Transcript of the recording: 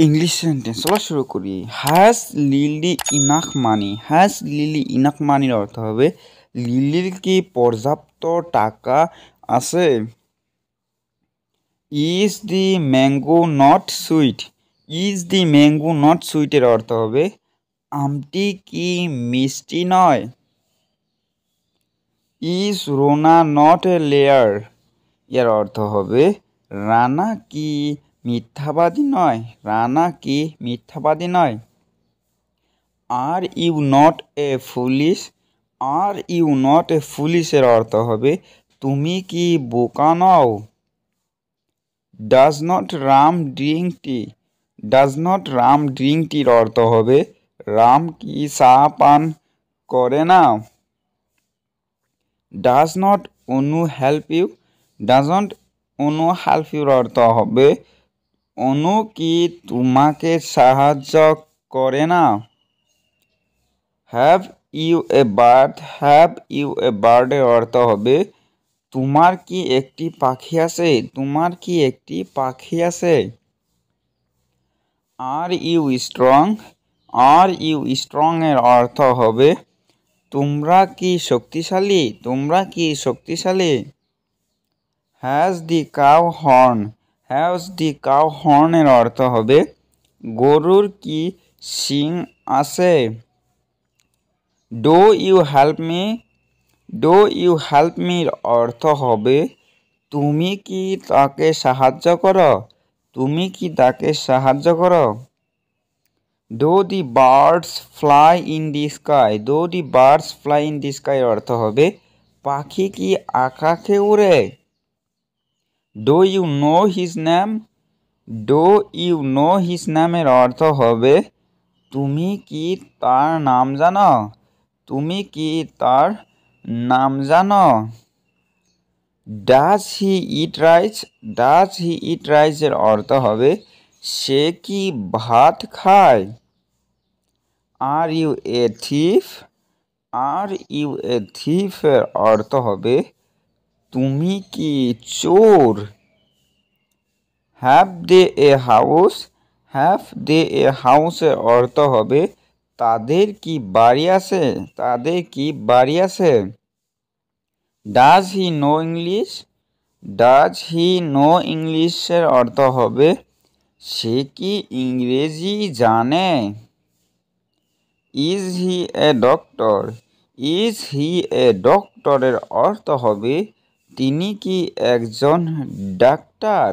English sentence চলো শুরু করি। Has Lily enough money. Has Lily enough মানির অর্থ হবে লিলির কি পর্যাপ্ত টাকা আছে। Is the mango not sweet. Is the mango not সুইটের অর্থ হবে আমটি কি মিষ্টি নয়। Is Rona not a liar. এর অর্থ হবে রানা কি মিথ্যাবাদী নয়। রানা কি মিথ্যাবাদী নয়। Are you not a foolish. Are you not a ফুলিশের অর্থ হবে তুমি কি বোকা নও। Does not Ram drink tea. Does not Ram drink টির অর্থ হবে রাম কি চা পান করে না। Does not Anu help you. Doesn't Anu help ইউর অর্থ হবে অনু কি তোমাকে সাহায্য করে না। Have you a bird. Have you a বার্ডের অর্থ হবে তোমার কি একটি পাখি আছে। তোমার কি একটি পাখি আছে। Are you strong. Are you strong এর অর্থ হবে তোমরা কি শক্তিশালী। তোমরা কি শক্তিশালী। Has the cow horn. Has the cow হর্নের অর্থ হবে গরুর কি শিং আছে। Do you help me. Do you help মির অর্থ হবে তুমি কি তাকে সাহায্য করো। তুমি কি তাকে সাহায্য করো। Do the birds fly in the sky. Do the birds fly in the sky অর্থ হবে পাখি কি আকাশে উড়ে। Do you know his name. Do you know his নেমের অর্থ হবে তুমি কি তার নাম জানো। তুমি কি তার নাম জানো। Does he eat rice. Does he eat রাইসের অর্থ হবে সে কি ভাত খায়। Are you a thief. Are you a থিফের অর্থ হবে তুমি কি চোর। Have they a house. Have they a হাউসের অর্থ হবে তাদের কি বাড়ি আছে। তাদের কি বাড়ি আছে। Does he know English. Does he know ইংলিশের অর্থ হবে সে কি ইংরেজি জানে। Is he a doctor. Is he a ডক্টরের অর্থ হবে তিনি কি একজন ডাক্তার।